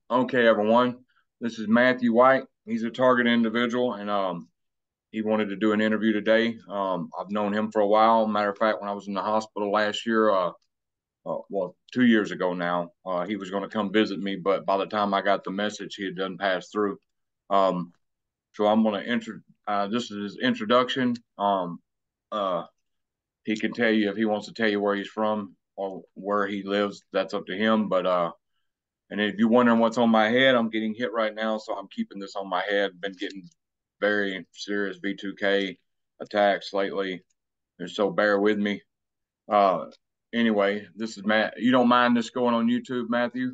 Okay, everyone. This is Matthew White. He's a target individual, and he wanted to do an interview today. I've known him for a while. Matter of fact, when I was in the hospital last year, well, 2 years ago now, he was going to come visit me, but by the time I got the message, he had done passed through. Um, so I'm going to enter. This is his introduction. Uh, he can tell you if he wants to tell you where he's from or where he lives. That's up to him. But and if you're wondering what's on my head, I'm getting hit right now, so I'm keeping this on my head. Been getting very serious V2K attacks lately, and so bear with me. Uh, anyway, this is Matt. You don't mind this going on YouTube, Matthew?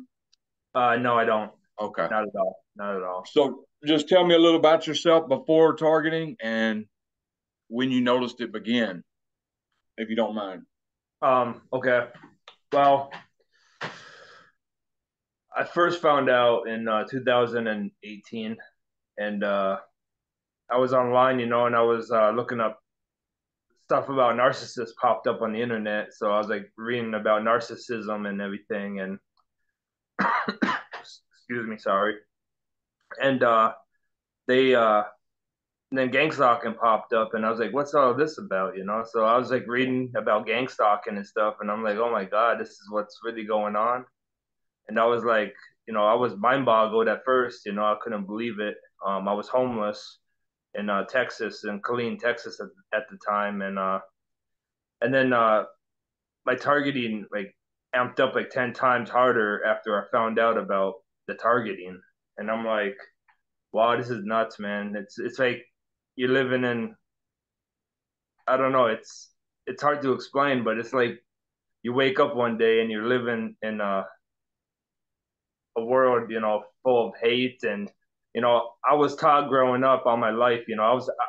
No, I don't. Okay. Not at all. Not at all. So just tell me a little about yourself before targeting and when you noticed it begin, if you don't mind. Okay. Well, I first found out in 2018, and I was online, and I was looking up stuff about narcissists popped up on the internet. So I was like reading about narcissism and everything, and excuse me, sorry. And they and then gang stalking popped up, and I was like, "What's all this about?" So I was like reading about gang stalking and stuff, and I'm like, "Oh my god, this is what's really going on." And I was like, I was mind boggled at first. I couldn't believe it. I was homeless in Texas, in Killeen, Texas at the time, and then my targeting like amped up like 10 times harder after I found out about the targeting, and I'm like, wow, this is nuts, man. It's like you're living in, I don't know, it's hard to explain, but it's like you wake up one day and you're living in a world, full of hate. And I was taught growing up all my life.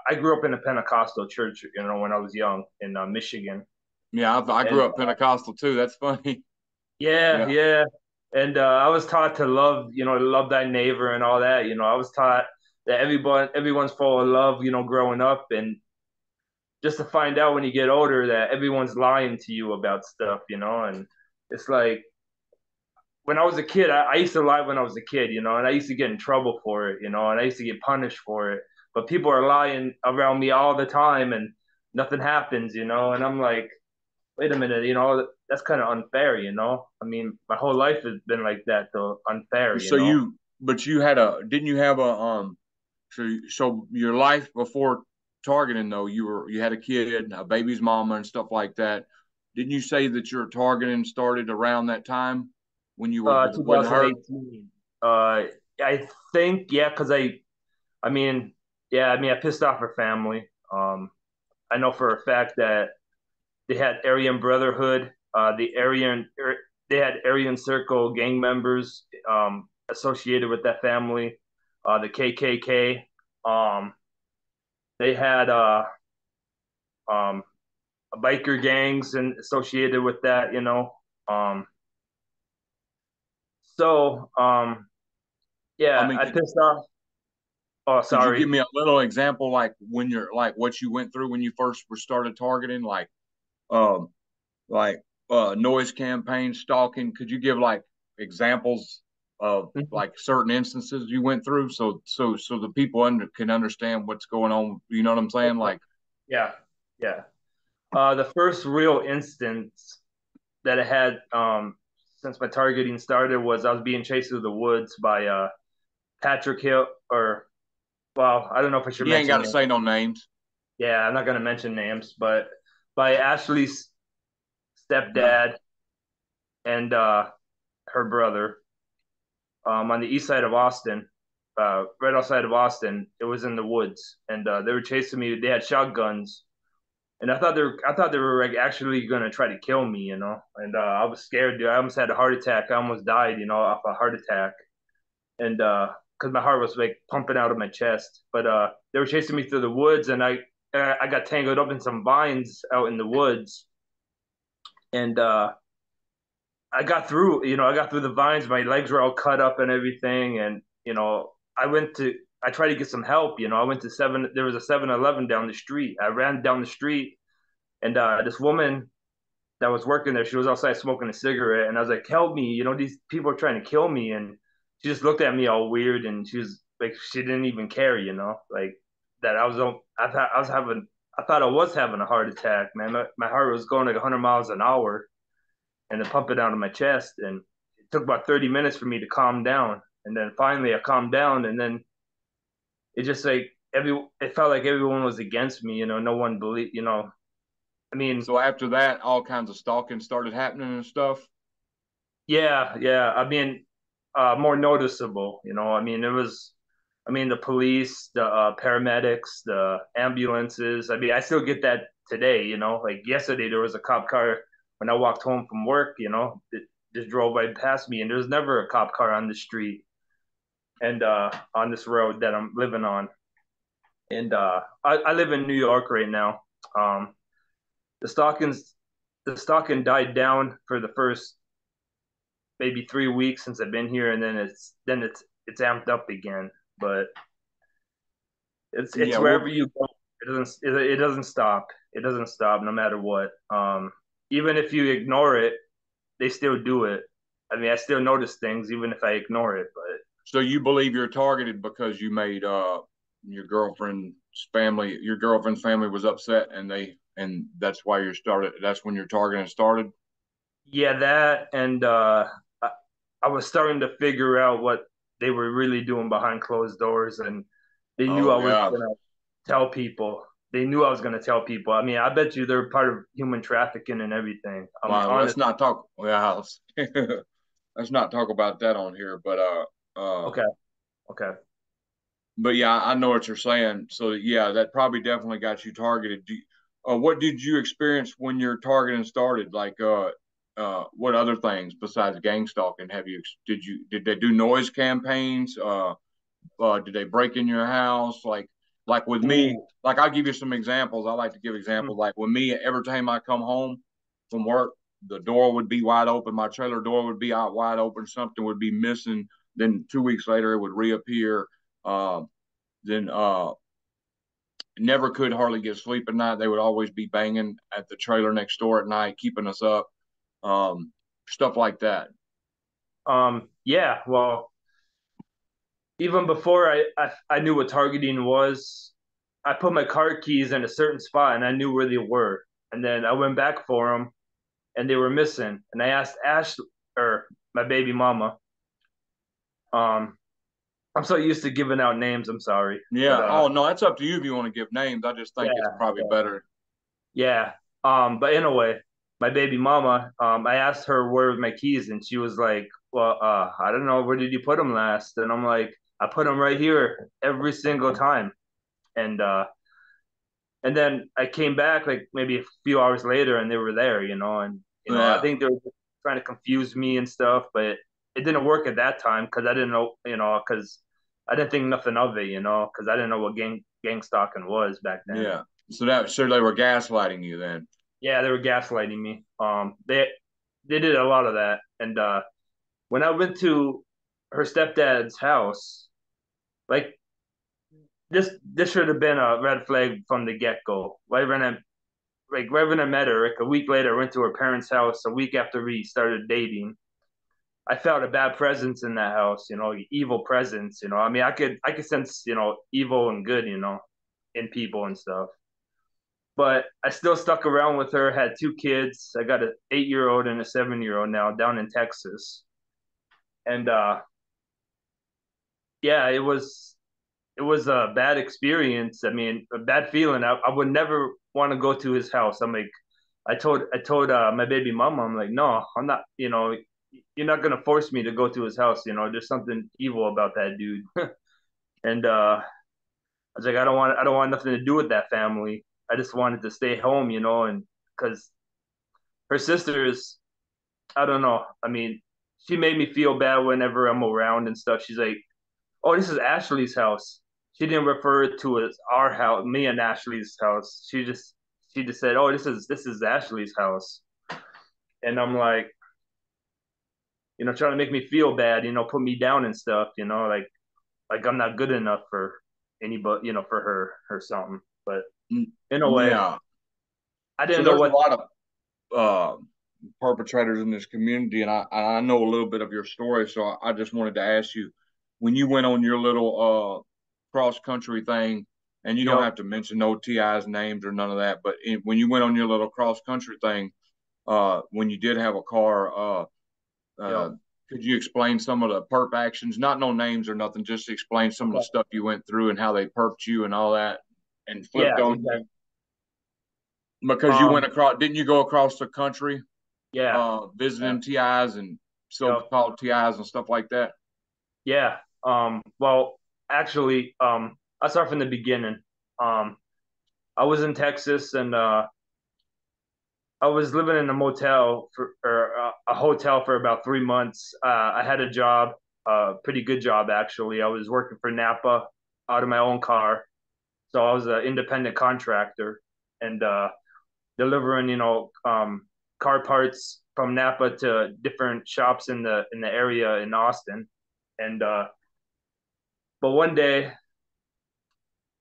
I grew up in a Pentecostal church, when I was young in Michigan. Yeah, I And grew up Pentecostal too. That's funny. yeah, Yeah. yeah. And I was taught to love, love thy neighbor and all that. I was taught that everyone's full of love, growing up. And just to find out when you get older that everyone's lying to you about stuff, and it's like when I was a kid, I used to lie when I was a kid, and I used to get in trouble for it, and I used to get punished for it. But people are lying around me all the time, and nothing happens, and I'm like, wait a minute, that's kind of unfair, I mean, my whole life has been like that, though, unfair, So but you had didn't you have so your life before targeting though, you had a kid, a baby's mama, and stuff like that. Didn't you say that your targeting started around that time when you were wasn't hurt? 2018. I think, yeah, because I mean, yeah, I mean, I pissed off her family. I know for a fact that they had Aryan Brotherhood, they had Aryan Circle gang members associated with that family, the KKK. Um, they had um, biker gangs and associated with that, Um, I yeah, mean, I pissed off. Oh, could you give sorry. me a little example, like when you're like what you went through when you first were started targeting, um, like noise campaign stalking? Could you give like examples of like certain instances you went through, so the people can understand what's going on? You know what I'm saying? Like, Yeah, yeah. The first real instance that I had since my targeting started was I was being chased through the woods by Patrick Hill, or well, I don't know if I should you ain't got mention to names. say no names. Yeah, I'm not gonna mention names, but by Ashley's No. stepdad and her brother on the east side of Austin, right outside of Austin. It was in the woods, and they were chasing me. They had shotguns, and I thought they were like actually gonna try to kill me, And I was scared, dude. I almost had a heart attack. I almost died, off a heart attack, and because my heart was like pumping out of my chest. But they were chasing me through the woods, and I got tangled up in some vines out in the woods, and I got through. I got through the vines. My legs were all cut up and everything, and I tried to get some help. I went to seven. There was a 7-Eleven down the street. I ran down the street, and this woman that was working there, she was outside smoking a cigarette, and I was like, "Help me! These people are trying to kill me." And she just looked at me all weird, and she was like, she didn't even care, like that I thought I was having a heart attack, man. My heart was going like 100 miles an hour, and it pumping out of my chest, and it took about 30 minutes for me to calm down, and then finally I calmed down, and then it just like it felt like everyone was against me, no one believed, I mean, So after that, all kinds of stalking started happening and stuff. yeah, I mean, more noticeable, I mean, the police, the paramedics, the ambulances. I mean, I still get that today, like yesterday there was a cop car when I walked home from work, it just drove right past me, and there's never a cop car on the street and on this road that I'm living on. And I live in New York right now. Um, the stalking's the stalking died down for the first maybe 3 weeks since I've been here, and then it's amped up again. But it's Yeah, wherever well, you go, it doesn't stop. It doesn't stop no matter what. Even if you ignore it, they still do it. I mean, I still notice things even if I ignore it. But so you believe you're targeted because you made your girlfriend's family was upset, and that's why you started. That's when your targeting started. yeah, that and I was starting to figure out what they were really doing behind closed doors, and they knew I Oh was yeah, gonna tell people. They knew I was gonna tell people. I mean, I bet you they're part of human trafficking and everything. I mean, well, let's honest. not talk. Well, let's not talk about that on here. Okay, okay. But yeah, I know what you're saying. So yeah, that probably definitely got you targeted. What did you experience when your targeting started? Like, what other things besides gang stalking have you? Did they do noise campaigns? Did they break in your house? Like with me, Ooh. like I'll give you some examples. I like to give examples. Like with me, every time I come home from work, the door would be wide open. My trailer door would be out wide open. Something would be missing. Then 2 weeks later, it would reappear. Uh, then never could hardly get sleep at night. They would always be banging at the trailer next door at night, keeping us up. Um, Stuff like that. Yeah. Well, even before I knew what targeting was, I put my car keys in a certain spot and I knew where they were. And then I went back for them and they were missing. And I asked Ash or my baby mama. Um, I'm so used to giving out names. I'm sorry, but Yeah. Oh no, that's up to you if you want to give names. I just yeah, think it's probably yeah, better. yeah. But in a way, my baby mama. I asked her where were my keys, and she was like, "Well, I don't know. Where did you put them last?" And I'm like, "I put them right here every single time." And and then I came back like maybe a few hours later, and they were there, and I Yeah. think they were trying to confuse me and stuff, but it didn't work at that time because I didn't know, because I didn't think nothing of it, because I didn't know what gang stalking was back then. Yeah. So they were gaslighting you then. Yeah, they were gaslighting me. They did a lot of that, and when I went to her stepdad's house, like this should have been a red flag from the get go. Right when I met her, like a week later, I went to her parents' house. A week after we started dating, I felt a bad presence in that house. Evil presence. I mean, I could sense evil and good. In people and stuff. But I still stuck around with her. Had two kids. I got an 8-year-old and a 7-year-old now down in Texas. And yeah, it was a bad experience. I mean, a bad feeling. I would never want to go to his house. I told my baby mama, I'm like, no, I'm not. You're not gonna force me to go to his house. There's something evil about that dude. And I was like, I don't want nothing to do with that family. I just wanted to stay home, and because her sisters, I don't know. I mean, she made me feel bad whenever I'm around and stuff. She's like, oh, this is Ashley's house. She didn't refer to it as our house, me and Ashley's house. She just said, oh, this is Ashley's house. And I'm like, trying to make me feel bad, put me down and stuff, like I'm not good enough for anybody, for her something. But Mm, in a way, yeah. I So didn't know there's a what. lot of uh, perpetrators in this community, and I know a little bit of your story, so I just wanted to ask you, when you went on your little cross country thing, and you don't Yep. have to mention no TI's names or none of that, but when you went on your little cross country thing, when you did have a car, uh, Yep. could you explain some of the perp actions? Not no names or nothing, just explain some of the Okay. stuff you went through and how they perped you and all that and Yeah. flipped on Exactly. you because you went Um. across. Didn't you go across the country Yeah. Yeah. visiting TIs and Yep. so-called TIs and stuff like that? Yeah. Well, actually, I'll start from the beginning. Um. I was in Texas, and I was living in a motel or a hotel for about 3 months. I had a job, a pretty good job actually. I was working for Napa out of my own car, so I was an independent contractor and delivering, car parts from Napa to different shops in the area in Austin. And but one day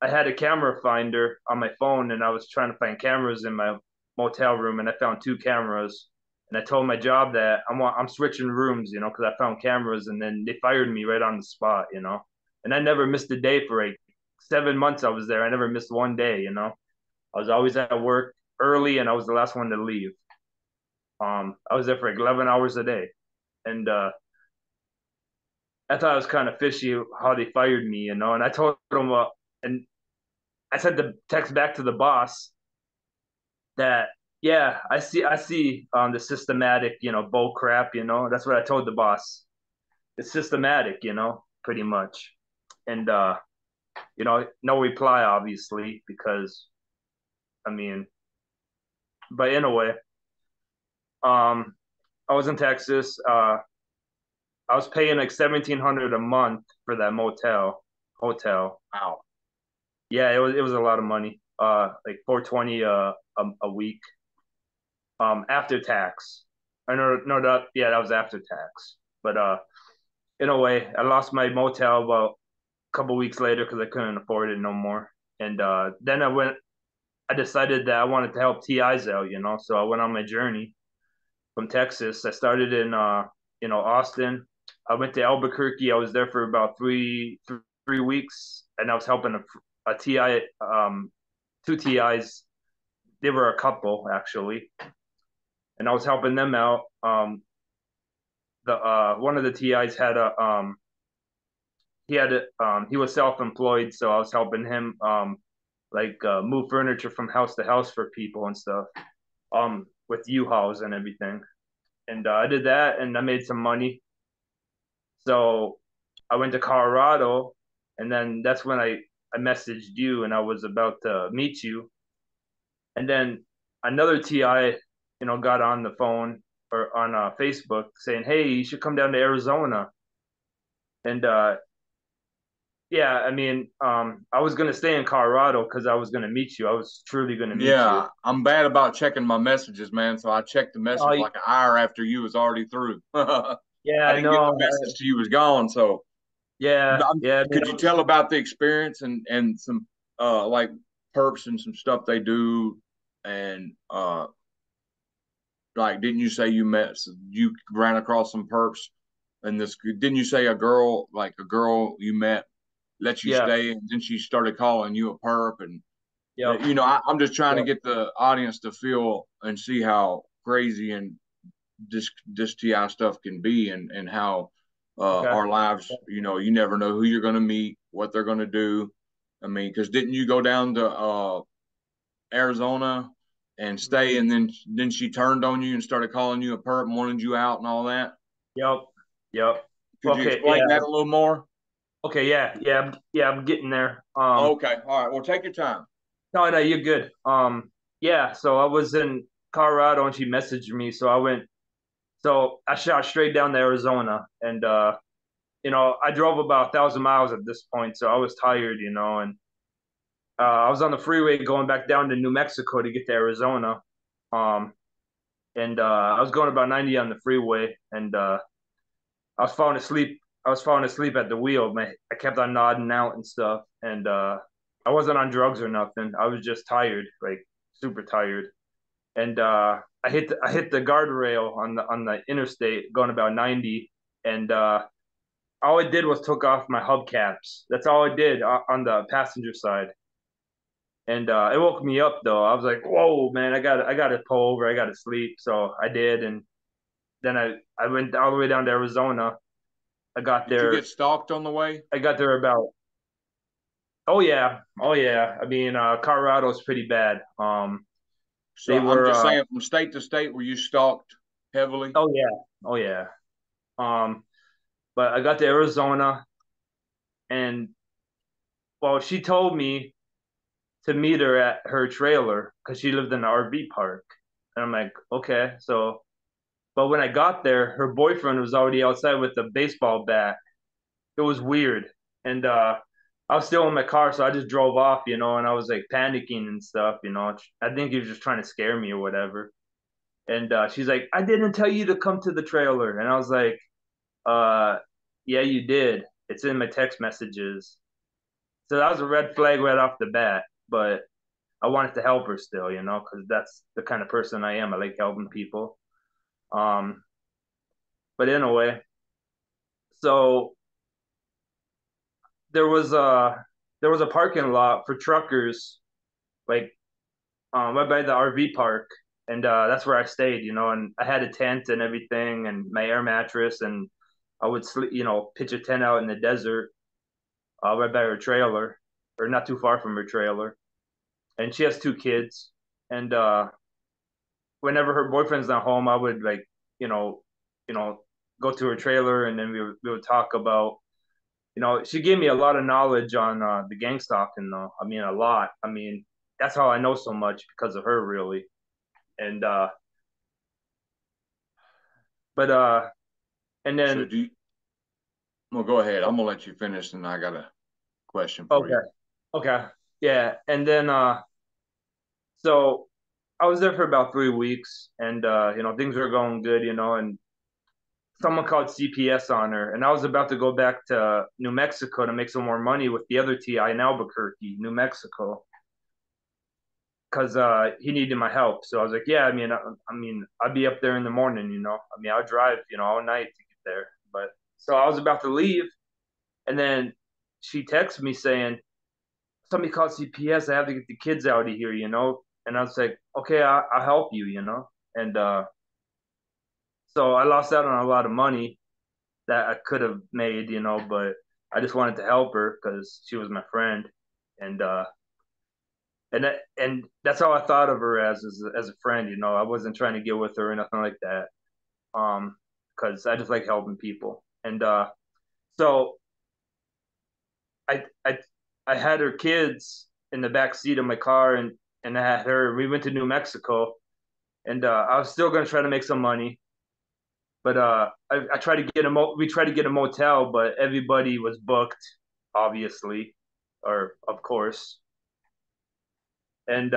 I had a camera finder on my phone, and I was trying to find cameras in my motel room, and I found two cameras. And I told my job that I'm switching rooms, because I found cameras, and then they fired me right on the spot. And I never missed a day for like 7 months I was there. I never missed one day. I was always at work early, and I was the last one to leave. I was there for like 11 hours a day, and I thought it was kind of fishy how they fired me. And I told them, and I sent the text back to the boss that, yeah, I see the systematic, bull crap. That's what I told the boss. It's systematic, pretty much. And no reply obviously, because I mean, but in a way, um I was in Texas. I was paying like 1,700 a month for that motel hotel. Wow. Yeah, it was a lot of money. Like 420 a week. After tax. I know, no, that yeah, that was after tax. But in a way, I lost my motel about a couple weeks later because I couldn't afford it no more. And then I decided that I wanted to help TIs out. So I went on my journey from Texas. I started in Austin. I went to Albuquerque. I was there for about 3 weeks, and I was helping a TI, two TIs. They were a couple actually, and I was helping them out. The One of the TIs had a he was self-employed, so I was helping him like move furniture from house to house for people and stuff, with U-Hauls and everything. And I did that, and I made some money. So I went to Colorado, and then that's when I messaged you, and I was about to meet you. And then another TI, got on the phone or on Facebook saying, "Hey, you should come down to Arizona." And yeah, I mean, I was gonna stay in Colorado because I was gonna meet you. I was truly gonna meet you. Yeah, I'm bad about checking my messages, man. So I checked the Oh, message like an hour after you was already through. I yeah, I didn't get the know. message till you was gone. So Yeah, yeah. I mean, could you tell about the experience and some like perps and some stuff they do and like didn't you say you ran across some perps and this didn't you say a girl you met let you yeah, stay and then she started calling you a perp and yep, I'm just trying to yep. get the audience to feel and see how crazy and this TI stuff can be and how Okay. our lives, you never know who you're going to meet, what they're going to do. I mean, because didn't you go down to Arizona and stay, and then she turned on you and started calling you a perp and wanted you out and all that? Yep, yep. Could you Okay, explain yeah. that a little more? Okay, yeah, yeah, yeah. I'm getting there. Okay, all right. Well, take your time. No, no, you're good. Yeah. So I was in Colorado, and she messaged me. So I went. So I shot straight down to Arizona, and I drove about 1,000 miles at this point, so I was tired. And I was on the freeway going back down to New Mexico to get to Arizona. Um, and I was going about 90 on the freeway, and I was falling asleep. I was falling asleep at the wheel. I kept on nodding out and stuff, and I wasn't on drugs or nothing. I was just tired, like super tired. and I hit the guardrail on the interstate going about 90, and all it did was took off my hubcaps. That's all it did on the passenger side. And it woke me up though. I was like, "Whoa, man! I got to pull over. I got to sleep." So I did, and then I went all the way down to Arizona. I got Did you there. get stalked on the way? I got there about. Oh yeah, oh yeah. I mean, Colorado's pretty bad. So They I'm were. just saying, from state to state, were you stalked heavily? Oh yeah, oh yeah. Um, but I got to Arizona, and well, she told me to meet her at her trailer because she lived in an RV park. And I'm like, okay. So, but when I got there, her boyfriend was already outside with a baseball bat. It was weird. And I was still in my car, so I just drove off, and I was like panicking and stuff. I think he was just trying to scare me or whatever. And she's like, I didn't tell you to come to the trailer. And I was like, uh, yeah, you did. It's in my text messages. So that was a red flag right off the bat. But I wanted to help her still, because that's the kind of person I am. I like helping people. Um, but in a way, so there was a there was a parking lot for truckers, like right by the RV park, and that's where I stayed, and I had a tent and everything, and my air mattress, and I would sleep, pitch a tent out in the desert, right by her trailer, or not too far from her trailer, and she has two kids, and whenever her boyfriend's not home, I would like, you know, you know, go to her trailer, and then we would talk about. She gave me a lot of knowledge on the gang stalking, though. I mean, a lot. I mean, that's how I know so much because of her, really. And but and So then do you, well, go ahead. I'm gonna let you finish, and I got a question for okay, you. okay, yeah, and then so I was there for about 3 weeks, and things were going good, and someone called CPS on her, and I was about to go back to New Mexico to make some more money with the other TI in Albuquerque, New Mexico, because he needed my help. So I was like, yeah, I mean, I'll be up there in the morning. I mean, I'll drive, all night to get there. But so I was about to leave, and then she texted me saying, somebody called CPS. I have to get the kids out of here. And I was like, okay, I'll help you. And so I lost out on a lot of money that I could have made, but I just wanted to help her because she was my friend, and and that's how I thought of her as a friend. I wasn't trying to get with her or nothing like that, because I just like helping people, and so I I I had her kids in the back seat of my car, and I had her. We went to New Mexico, and I was still gonna try to make some money, but I tried to get we tried to get a motel, but everybody was booked, obviously, or of course, and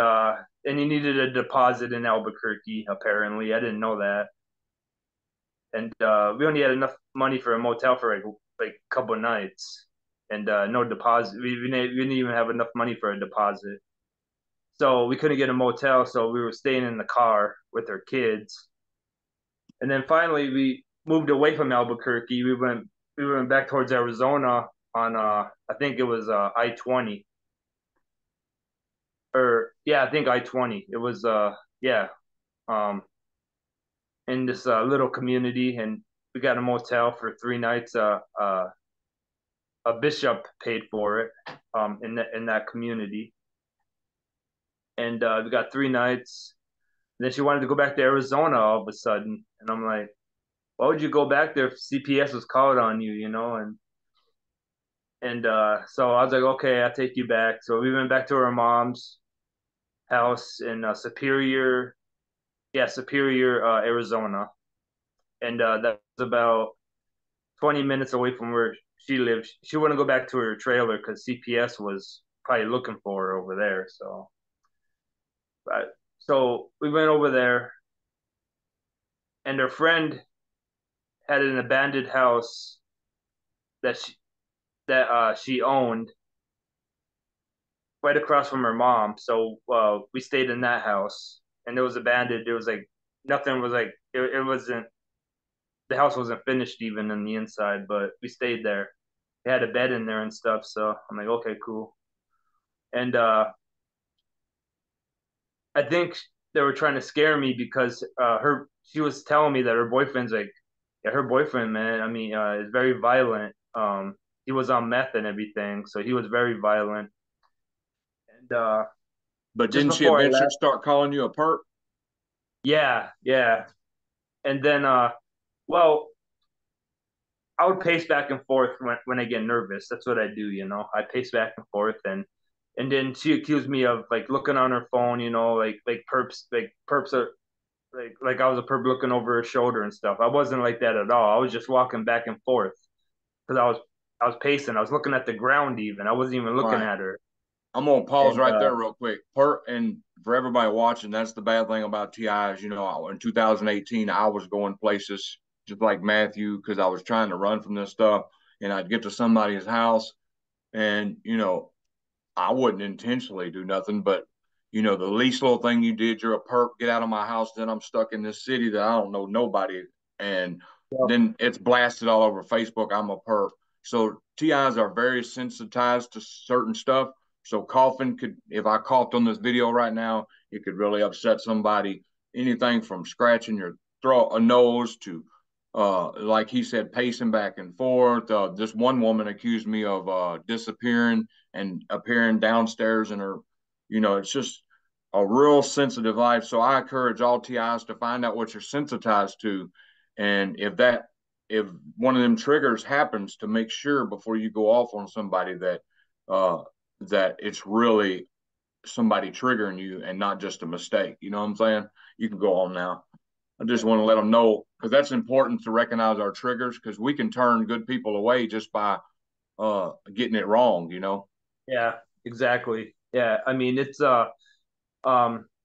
you needed a deposit in Albuquerque. Apparently, I didn't know that, and we only had enough money for a motel for like a couple of nights, and no deposit. We didn't even have enough money for a deposit, so we couldn't get a motel. So we were staying in the car with our kids, and then finally we moved away from Albuquerque. We went back towards Arizona on I think it was I-20, or yeah, I think I-20. It was yeah, um in this little community, and we got a motel for 3 nights. A bishop paid for it in that community, and we got 3 nights. And then she wanted to go back to Arizona all of a sudden, and I'm like, why would you go back there if CPS was called on you? And so I was like, okay, I'll take you back. So we went back to her mom's house in Superior, yeah, Superior, Arizona, and that was about 20 minutes away from where she lived. She wouldn't go back to her trailer because CPS was probably looking for her over there. So we went over there, and her friend had an abandoned house that she owned right across from her mom. So we stayed in that house, and it was abandoned. It was like nothing was like it wasn't the house wasn't finished even on the inside, but we stayed there. They had a bed in there and stuff, so I'm like, okay, cool. And I think they were trying to scare me because her she was telling me that her boyfriend's like, yeah, her boyfriend, man. I mean, is very violent. He was on meth and everything, so he was very violent. And But just didn't she before I eventually left, start calling you a perp? yeah, yeah. And then, well, I would pace back and forth when I get nervous. That's what I do, you know. I pace back and forth, and then she accused me of like looking on her phone, you know, like perps are like I was a perp looking over her shoulder and stuff. I wasn't like that at all. I was just walking back and forth because I was pacing. I was looking at the ground even. I wasn't even looking Right. at her. I'm gonna pause And right there real quick. And for everybody watching, that's the bad thing about TI is, in 2018, I was going places just like Matthew because I was trying to run from this stuff, and I'd get to somebody's house, and I wouldn't intentionally do nothing, but the least little thing you did, you're a perp. Get out of my house. Then I'm stuck in this city that I don't know nobody, and then it's blasted all over Facebook. I'm a perp. So TIs are very sensitized to certain stuff. So coughing could, if I coughed on this video right now, it could really upset somebody. Anything from scratching your throat, a nose to, like he said, pacing back and forth. This one woman accused me of disappearing and appearing downstairs in her, it's just a real sensitive life. So I encourage all TIs to find out what you're sensitized to, and if one of them triggers happens, to make sure before you go off on somebody uh, that it's really somebody triggering you and not just a mistake. You know what I'm saying? You can go on now. I just want to let them know because that's important to recognize our triggers because we can turn good people away just by getting it wrong. yeah, exactly. Yeah, I mean it's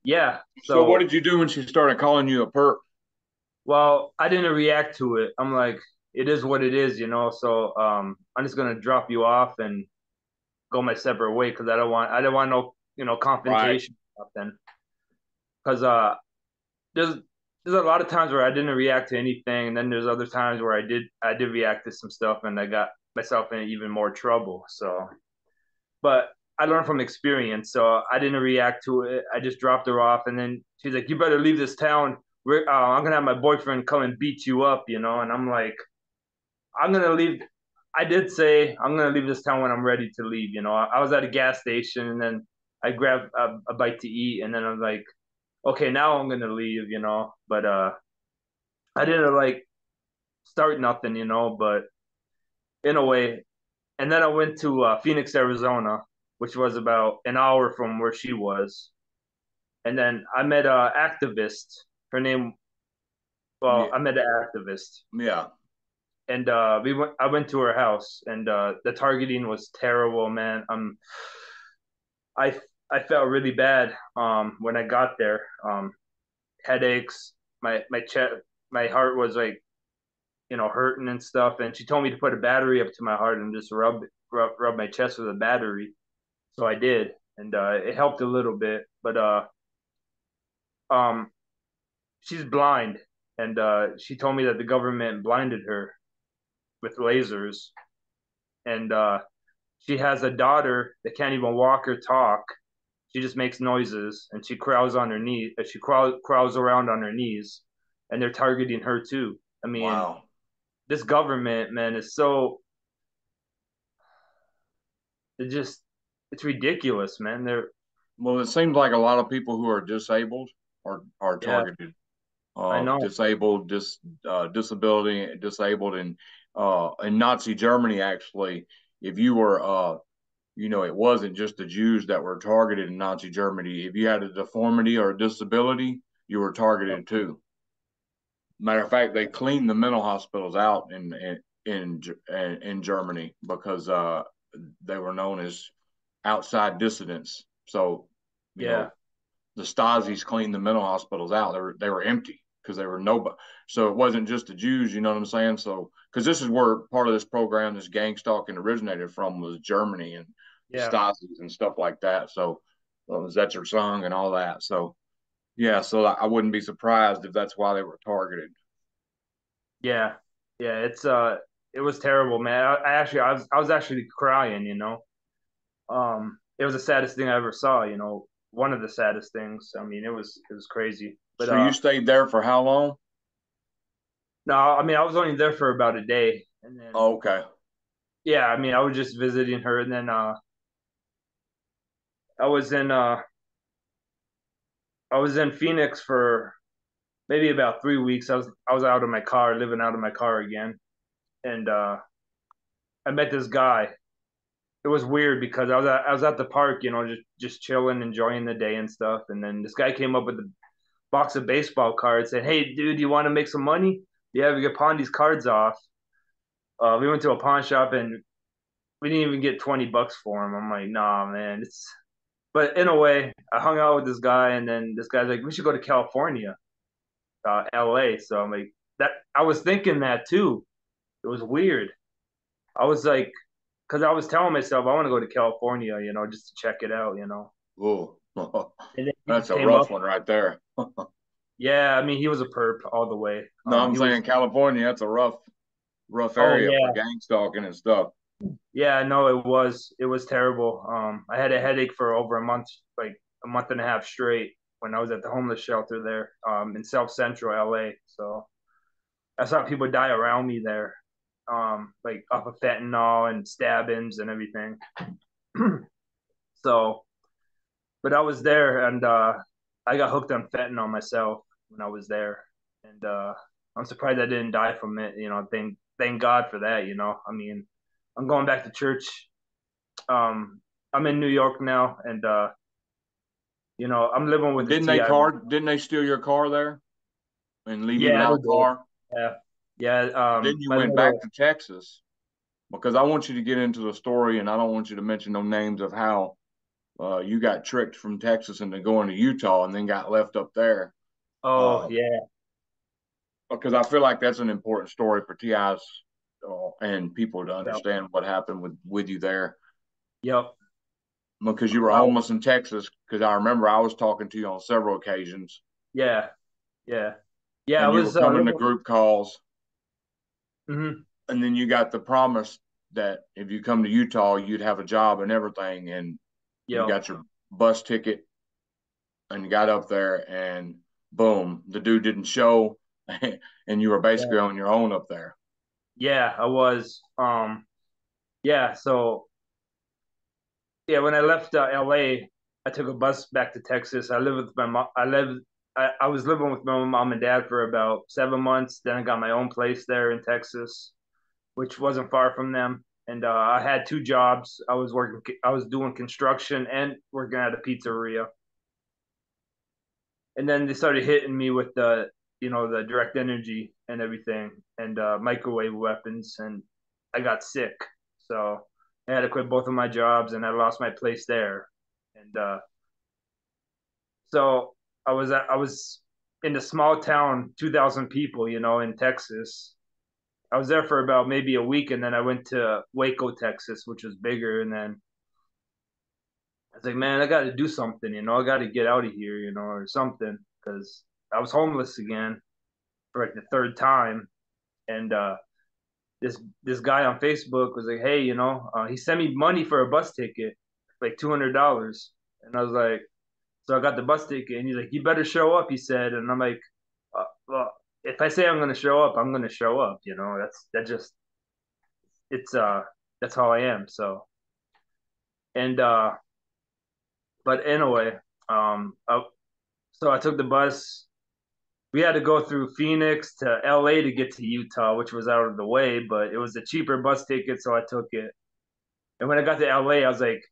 yeah. So what So did you do when she started calling you a perp? well, I didn't react to it. I'm like, it is what it is, you know. So I'm just gonna drop you off and go my separate way because I don't want no Right. confrontation or nothing. Because there's there's a lot of times where I didn't react to anything, and then there's other times where I did react to some stuff, and I got myself in even more trouble. So, but I learned from experience, so I didn't react to it. I just dropped her off, and then she's like, "You better leave this town. I'm gonna have my boyfriend come and beat you up," you know. And I'm like, "I'm gonna leave." I did say I'm gonna leave this town when I'm ready to leave. You know, I was at a gas station, and then I grabbed a bite to eat, and then I'm like, "Okay, now I'm gonna leave," you know. But I didn't like start nothing, you know. But in a way, and then I went to Phoenix, Arizona, which was about an hour from where she was. And then I met an activist. Her name, well, Yeah. I met an activist, Yeah. and we went. I went to her house, and the targeting was terrible, man. I I felt really bad when I got there. Headaches, my chest, my heart was like hurting and stuff. And she told me to put a battery up to my heart and just rub my chest with a battery. So I did, and it helped a little bit. But um, she's blind, and she told me that the government blinded her with lasers, and she has a daughter that can't even walk or talk. She just makes noises, and she crawls on her knees. Crawls around on her knees, and they're targeting her too. I mean, Wow. this government, man, is so it just it's ridiculous, man. They're Well, it seems like a lot of people who are disabled are yeah, targeted. I know. Disabled, disability, disabled, and in Nazi Germany, actually, if you were, it wasn't just the Jews that were targeted in Nazi Germany. If you had a deformity or a disability, you were targeted too. Matter of fact, they cleaned the mental hospitals out in Germany because they were known as outside dissidents. So, you Yeah, know, the Stasi's cleaned the mental hospitals out. They were empty because they were nobody. So it wasn't just the Jews, you know what I'm saying? So because this is where part of this program, this gang stalking originated from, was Germany and the yeah, Stasi's and stuff like that. So Zetzer Song and all that. So Yeah, so I wouldn't be surprised if that's why they were targeted. Yeah, yeah, it was terrible, man. I was actually crying, you know. It was the saddest thing I ever saw, you know, one of the saddest things. I mean, it was crazy. But So you stayed there for how long? no, I mean, I was only there for about a day, and then Oh, okay. yeah, I mean, I was just visiting her, and then I was in uh I was in Phoenix for maybe about 3 weeks. I was out of my car, living out of my car again, and I met this guy. It was weird because I was at the park, you know, just chilling, enjoying the day and stuff, and then this guy came up with a box of baseball cards, said, "Hey, dude, you want to make some money? Yeah, we can pawn these cards off." We went to a pawn shop and we didn't even get $20 for them. I'm like, nah, man. It's But in a way, I hung out with this guy, and then this guy's like, we should go to California, LA. So I'm like, that. I was thinking that too. It was weird. I was like, because I was telling myself I want to go to California, you know, just to check it out, you know. Oh, And then he that's just a came rough up. one right there. Yeah, I mean, he was a perp all the way. No, I'm He was. saying California, that's a rough Oh area for yeah, gang stalking and stuff. yeah. No, it was. It was terrible. I had a headache for over a month, like a month and a half straight, when I was at the homeless shelter there, in South Central LA. So I saw people die around me there, like off of fentanyl and stabbings and everything. So, but I was there, and I got hooked on fentanyl myself when I was there, and I'm surprised I didn't die from it. You know, thank God for that. You know, I mean, I'm going back to church. Um, I'm in New York now, and you know, I'm living with And this TI. didn't they steal your car there and leave you Yeah, they without a did. car? Yeah, yeah. And then you My went back little. to Texas because I want you to get into the story and I don't want you to mention no names of how you got tricked from Texas into going to Utah and then got left up there. Oh Uh, yeah, because I feel like that's an important story for TIs and people to yep, understand what happened with you there. yep. Because you were Well, homeless in Texas. Because I remember I was talking to you on several occasions, yeah, yeah, yeah. I and you were was coming to living. group calls, Mhm. and then you got the promise that if you come to Utah, you'd have a job and everything, and you Yep. got your bus ticket and you got up there, and boom, the dude didn't show, and you were Yeah. basically on your own up there. Yeah, I was. Yeah, so yeah, when I left LA, I took a bus back to Texas. I lived with my mom. I was living with my mom and dad for about 7 months. Then I got my own place there in Texas, which wasn't far from them. And I had two jobs. I was doing construction and working at a pizzeria. And then they started hitting me with you know, the direct energy and everything, and microwave weapons, and I got sick. So I had to quit both of my jobs, and I lost my place there. And so I was in a small town, 2,000 people, you know, in Texas. I was there for about maybe a week, and then I went to Waco, Texas, which was bigger. And then I was like, man, I got to do something, you know, I got to get out of here, you know, or something, because I was homeless again for like the third time. And this guy on Facebook was like, hey, you know, he sent me money for a bus ticket, like $200. And I was like, so I got the bus ticket, and he's like, you better show up, he said. And I'm like, well, if I say I'm gonna show up, I'm gonna show up. You know, that just it's that's how I am. So and but anyway, um, I, so I took the bus. We had to go through Phoenix to LA to get to Utah, which was out of the way, but it was a cheaper bus ticket, so I took it. And when I got to LA, I was like,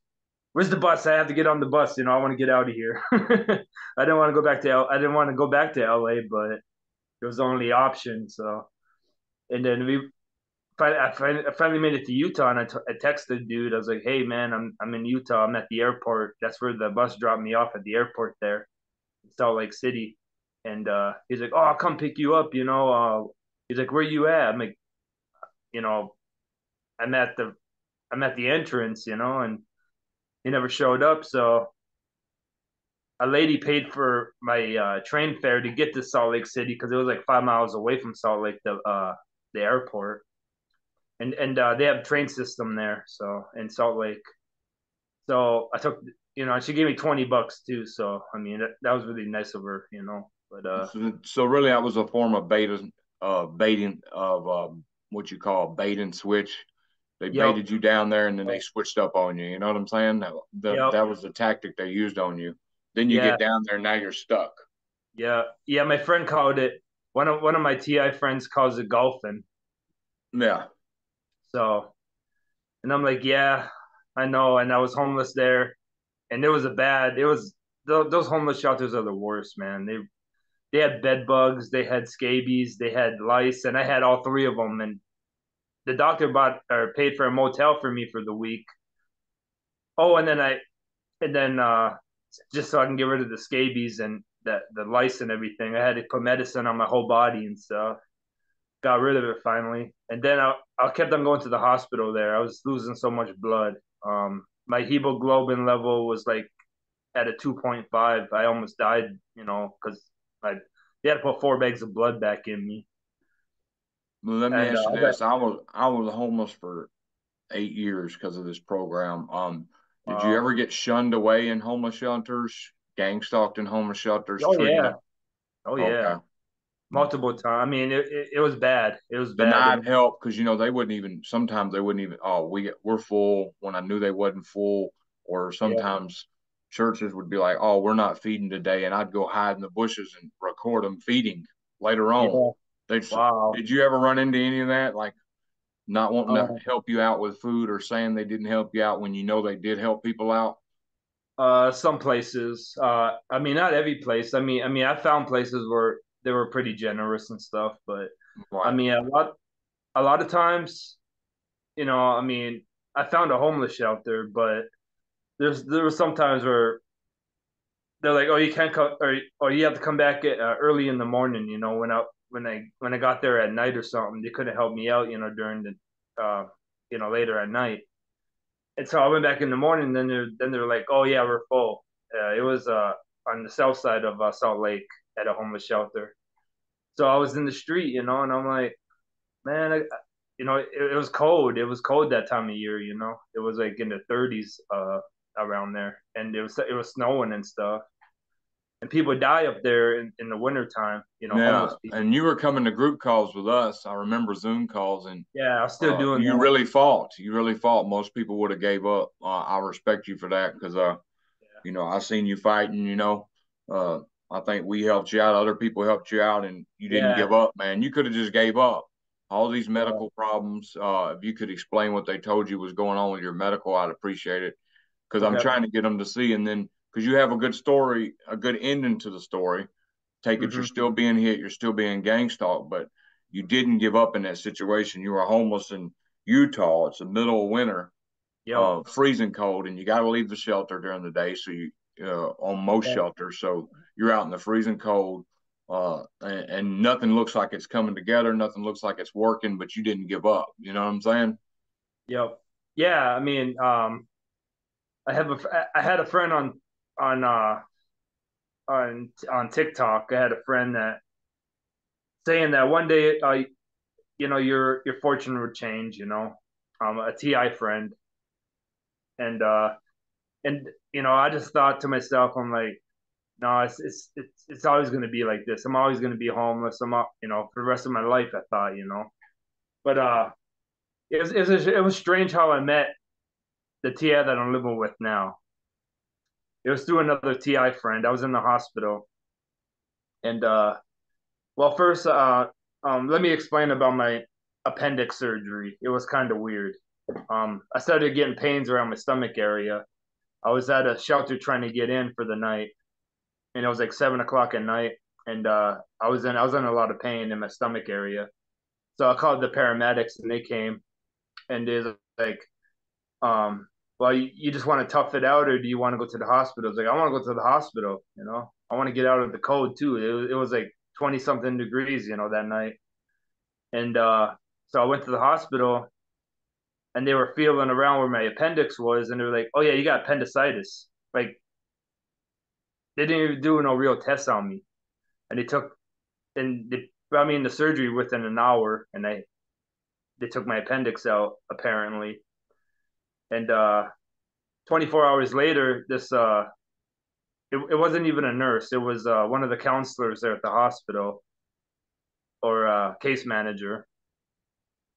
"Where's the bus? I have to get on the bus. You know, I want to get out of here." I didn't want to go back to I didn't want to go back to LA, but it was the only option. So, and then I finally made it to Utah, and I texted dude. I was like, "Hey man, I'm in Utah. I'm at the airport. That's where the bus dropped me off, at the airport there in Salt Lake City." And he's like, "Oh, I'll come pick you up." You know, he's like, "Where you at?" I'm like, "You know, I'm at the I'm at the entrance." You know, and he never showed up. So a lady paid for my train fare to get to Salt Lake City because it was like 5 miles away from Salt Lake, the airport, and they have a train system there, so in Salt Lake. So I took, she gave me $20 too. So I mean, that was really nice of her, But So really, that was a form of baiting of what you call bait and switch. They yep, baited you down there, and then they switched up on you. You know what I'm saying? yep, That was the tactic they used on you. Then you yeah, get down there, and now you're stuck. yeah, yeah. My friend called it. One of my TI friends calls it golfing. Yeah. So, and I'm like, yeah, I know. And I was homeless there, and it was a bad. It was those homeless shelters are the worst, man. They had bed bugs, they had scabies, they had lice, and I had all three of them. And the doctor bought or paid for a motel for me for the week. Oh, and then just so I can get rid of the scabies and the lice and everything, I had to put medicine on my whole body and stuff. Got rid of it finally, and then I kept on going to the hospital there. I was losing so much blood. My hemoglobin level was like at a 2.5. I almost died, because I they had to put 4 bags of blood back in me. Well, let me And ask you I got this: I was homeless for 8 years because of this program. Did you wow. ever get shunned away in homeless shelters, gang stalked in homeless shelters, Oh yeah, treated? oh yeah, Okay. multiple times. I mean, it was bad. It was bad, Denied and help because they wouldn't even sometimes they wouldn't even we're full when I knew they wasn't full, or yeah, sometimes churches would be like, oh, we're not feeding today, and I'd go hide in the bushes and record them feeding later on. yeah. they Wow. did you ever run into any of that, like not wanting to Um, help you out with food or saying they didn't help you out when they did help people out? some places. I mean, not every place. I mean, I found places where they were pretty generous and stuff, but I Right. mean, a lot of times, I mean, I found a homeless shelter, but there was some times where they're like, "Oh, you can't come, or you have to come back early in the morning." When I got there at night or something, they couldn't help me out, during later at night. And so I went back in the morning. Then they're like, "Oh yeah, we're full." It was on the south side of Salt Lake at a homeless shelter. So I was in the street, and I'm like, man, it was cold. It was cold that time of year. It was like in the 30s around there, and it was snowing and stuff. And people die up there in the wintertime. Yeah, Homeless people. and you were coming to group calls with us. I remember Zoom calls, and Yeah, I'm still doing you that. really fought. You really fought. Most people would have gave up. I respect you for that because I seen you fighting. Uh, I think we helped you out. Other people helped you out, and you didn't Yeah, give up, man. You could have just gave up. All these yeah. medical problems. If you could explain what they told you was going on with your medical, I'd appreciate it because I'm Okay. trying to get them to see. And then because you have a good story, a good ending to the story. Take it, you're Mm-hmm. still being hit, you're still being gang stalked, but you didn't give up in that situation. You were homeless in Utah. It's the middle of winter, Yep. freezing cold, and you got to leave the shelter during the day. So you on most Yep. shelters, so you're out in the freezing cold, and nothing looks like it's coming together. Nothing looks like it's working, but you didn't give up. You know what I'm saying? Yep. Yeah. I mean, I had a friend on uh on TikTok. I had a friend that saying that one day, your fortune would change. A TI friend, and I just thought to myself, I'm like, no, it's always going to be like this. I'm always going to be homeless. For the rest of my life. I thought, but it was strange how I met the TI that I'm living with now. It was through another TI friend. I was in the hospital, and well, first, let me explain about my appendix surgery. It was kind of weird. I started getting pains around my stomach area. I was at a shelter trying to get in for the night, and it was like 7 o'clock at night, and I was in a lot of pain in my stomach area. So I called the paramedics, and they came, and they're like, well, you just want to tough it out, or do you want to go to the hospital? I was like, I want to go to the hospital. I want to get out of the cold too. It was like 20 something degrees, that night. And so I went to the hospital, and they were feeling around where my appendix was, and they were like, "Oh yeah, you got appendicitis." Like they didn't even do no real tests on me, and they brought me into surgery within an hour, and they took my appendix out apparently, and 24 hours later, it wasn't even a nurse, it was one of the counselors there at the hospital, or case manager,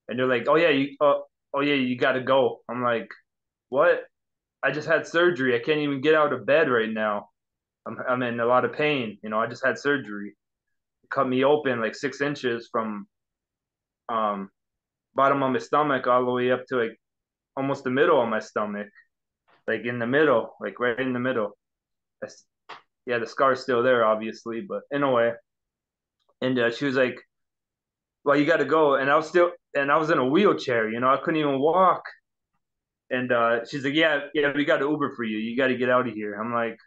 and they're like, oh yeah, you got to go. I'm like, what? I just had surgery. I can't even get out of bed right now. I'm in a lot of pain. I just had surgery. It cut me open like 6 inches from um bottom of my stomach all the way up to like almost the middle of my stomach, like in the middle, like right in the middle. That's, yeah, the scar's still there, obviously, but in a way. And she was like, "Well, you got to go." And I was in a wheelchair. I couldn't even walk. And she's like, "Yeah, yeah, we got to Uber for you. You got to get out of here." I'm like,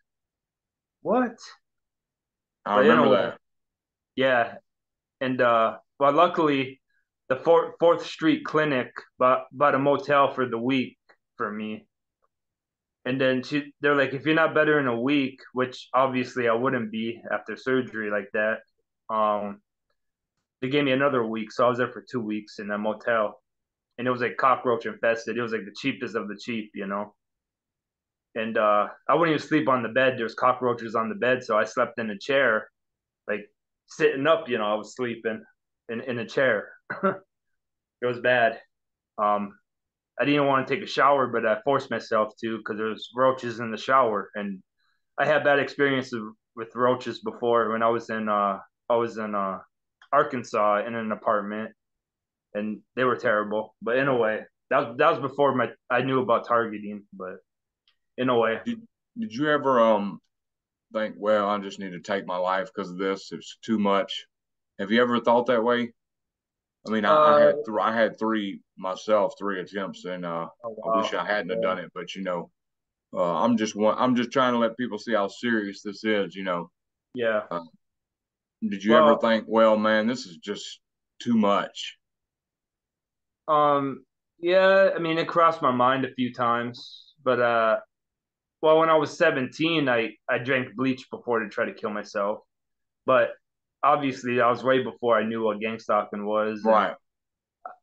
"What?" I But in a remember way, that. yeah. And well, luckily, the Fourth Street Clinic bought a motel for the week for me. And then they're like, if you're not better in a week, which obviously I wouldn't be after surgery like that, um, they gave me another week. So I was there for 2 weeks in a motel, and it was like cockroach infested. It was like the cheapest of the cheap. And I wouldn't even sleep on the bed. There's cockroaches on the bed, so I slept in a chair, like sitting up. I was sleeping in a chair. It was bad. Um, I didn't want to take a shower, but I forced myself to because there was roaches in the shower, and I had bad experiences with roaches before when I was in Arkansas in an apartment, and they were terrible. But in a way, that was before I knew about targeting. But in a way, Did you ever think, well, I just need to take my life because of this? It's too much. Have you ever thought that way? I mean, uh, I had three myself, three attempts, and oh I wish wow, I hadn't have yeah, done it. But I'm just trying to let people see how serious this is. yeah. Uh, did you ever Well, think, well, man, this is just too much? yeah. I mean, it crossed my mind a few times, but well, when I was 17, I drank bleach before to try to kill myself. But obviously, I was way before I knew what gang stalking was, and Right.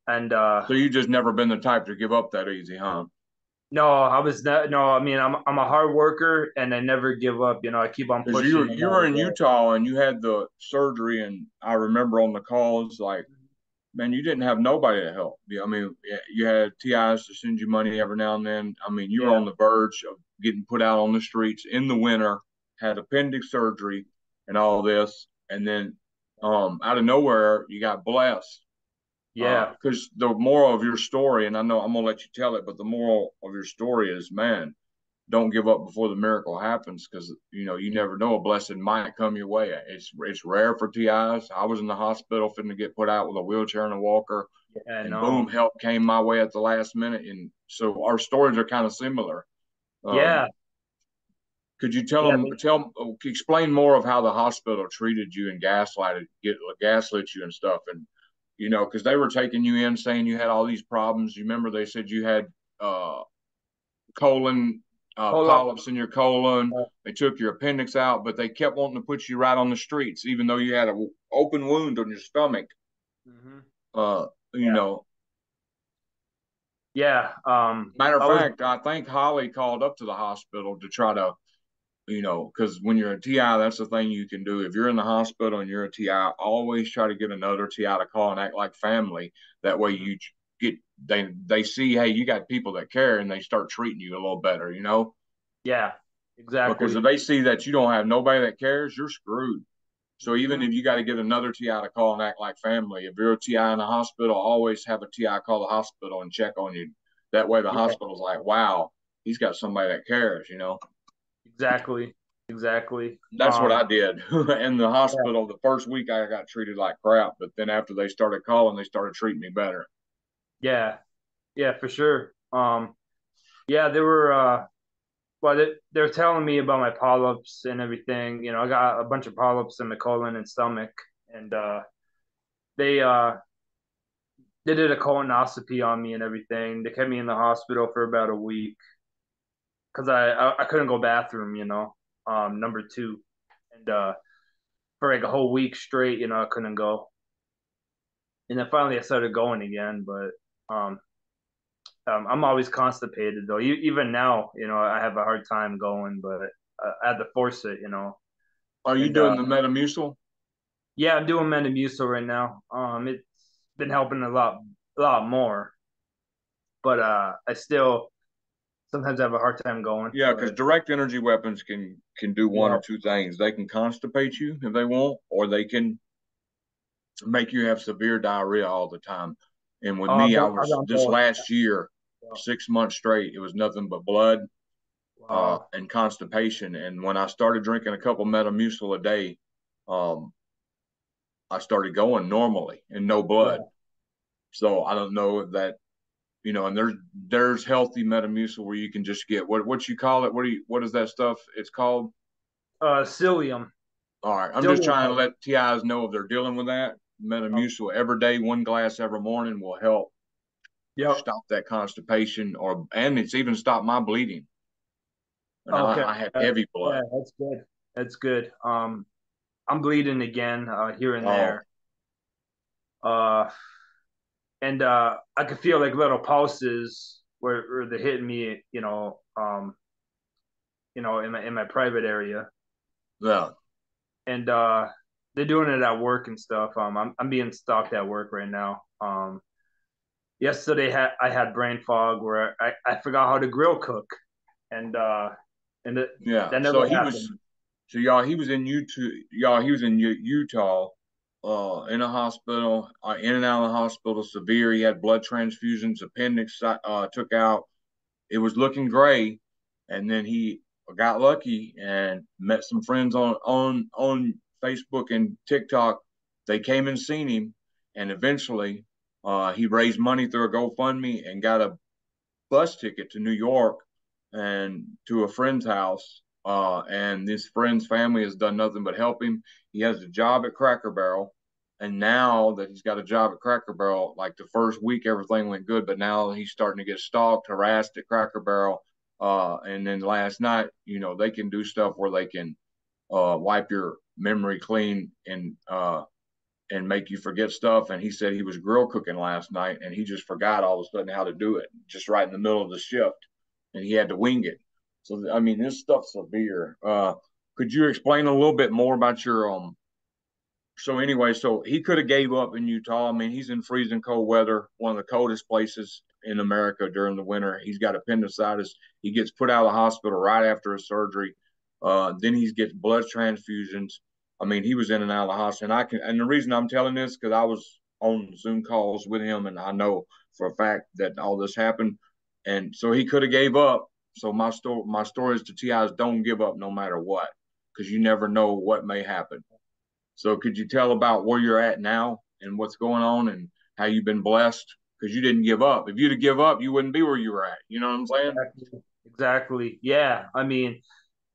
and So you just never been the type to give up that easy, huh? no, I was not. No, I mean, I'm a hard worker, and I never give up. I keep on Because pushing no you matter were in what. Utah and you had the surgery, and I remember on the calls, like, man, you didn't have nobody to help. I mean, you had TIs to send you money every now and then. I mean, you were Yeah, on the verge of getting put out on the streets in the winter, had appendix surgery and all this, and then out of nowhere, you got blessed. yeah, Because the moral of your story, and I know I'm gonna let you tell it, but the moral of your story is, man, don't give up before the miracle happens, because you never know, a blessing might come your way. It's rare for TIs. I was in the hospital finna get put out with a wheelchair and a walker, yeah. and No, boom, help came my way at the last minute. And so our stories are kind of similar. Um, yeah, could you yeah, explain more of how the hospital treated you and gaslit you and stuff, and because they were taking you in saying you had all these problems. You remember they said you had uh, colon hold on. polyps in your colon. They took your appendix out, but they kept wanting to put you right on the streets, even though you had an open wound on your stomach. Mm-hmm. Uh, you Yeah, know, yeah. Matter of I was. fact, I think Holly called up to the hospital to try to, because when you're a TI, that's the thing you can do. If you're in the hospital and you're a TI, always try to get another TI to call and act like family. That way Mhm. you get they see, hey, you got people that care, and they start treating you a little better. Yeah, Because if exactly. they see that you don't have nobody that cares, you're screwed. So even Hmm. if you got to get another TI to call and act like family, if you're a TI in the hospital, always have a TI call the hospital and check on you. That way the Yeah, hospital's like, wow, he's got somebody that cares. exactly, exactly. That's what I did in the Yeah, hospital. The first week I got treated like crap, but then after they started calling, they started treating me better. yeah, yeah, for sure. Yeah, they were. Well, they're telling me about my polyps and everything. I got a bunch of polyps in my colon and stomach, and they uh they did a colonoscopy on me and everything. They kept me in the hospital for about a week because I couldn't go bathroom. number two, and for like a whole week straight, I couldn't go, and then finally I started going again, but I'm always constipated though. Even now, I have a hard time going, but I had to force it. Are you And doing the Metamucil? yeah, I'm doing Metamucil right now. It's been helping a lot more, but I still sometimes have a hard time going. Yeah, because But direct energy weapons can do one yeah, or two things. They can constipate you if they want, or they can make you have severe diarrhea all the time. And with me, I I've was done this both. last year, Yeah. 6 months straight, it was nothing but blood Wow. and constipation. And when I started drinking a couple Metamucil a day, um, I started going normally and no blood. Yeah. So I don't know if that, and there's healthy Metamucil where you can just get what you call it. What is that stuff? It's called. Psyllium. All right, I'm just Psyllium. trying to let TIs know if they're dealing with that. Metamucil every day, one glass every morning will help Yep. stop that constipation, and it's even stopped my bleeding. And Okay. I had heavy Yeah, blood. that's good. That's good. I'm bleeding again here and Oh, there. Uh, and I could feel like little pulses where they're hitting me, in my private area, yeah. and they're doing it at work and stuff. I'm being stalked at work right now. Yesterday I had brain fog where I forgot how to grill cook, and Yeah. that never happened. So y'all, he was in Utah, in a hospital, in and out of the hospital, severe. He had blood transfusions, appendix took out. It was looking gray, and then he got lucky and met some friends on Facebook and TikTok. They came and seen him, and eventually, he raised money through a GoFundMe and got a bus ticket to New York and to a friend's house. And this friend's family has done nothing but help him. He has a job at Cracker Barrel. And now that he's got a job at Cracker Barrel, like the first week, everything went good. But now he's starting to get stalked, harassed at Cracker Barrel. And then last night, they can do stuff where they can wipe your memory clean and make you forget stuff. And he said he was grill cooking last night and he just forgot all of a sudden how to do it just right in the middle of the shift and he had to wing it. So, I mean, this stuff's severe. Could you explain a little bit more about so anyway, so he could have gave up in Utah. I mean, he's in freezing cold weather, one of the coldest places in America during the winter. He's got appendicitis. He gets put out of the hospital right after his surgery. Then he gets blood transfusions. I mean, he was in and out of the hospital. And the reason I'm telling this because I was on Zoom calls with him, and I know for a fact that all this happened. And so he could have gave up. So my story is to TIs: don't give up no matter what, because you never know what may happen. So could you tell about where you're at now and what's going on and how you've been blessed? Because you didn't give up. If you'd have give up, you wouldn't be where you were at. You know what I'm saying? Exactly. Exactly. Yeah. I mean,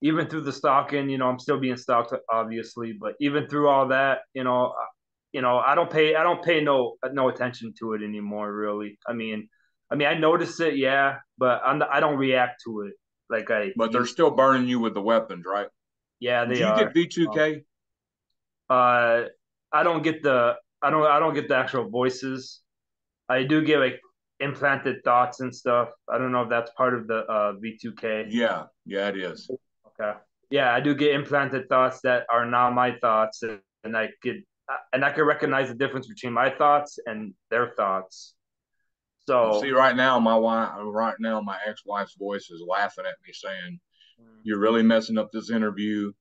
even through the stalking, I'm still being stalked, obviously, but even through all that, I don't pay no attention to it anymore, really. I notice it, yeah, but I don't react to it like I But they're used still to. burning you with the weapons, right? Yeah, Do they you get are. Um, V2K? uh, I don't get the actual voices. I do get like implanted thoughts and stuff. I don't know if that's part of the V2K. Yeah, yeah, it is. Okay. Yeah, I do get implanted thoughts that are not my thoughts, and I could recognize the difference between my thoughts and their thoughts. Well, see, So, right now, my ex-wife's voice is laughing at me, saying, "You're really messing up this interview."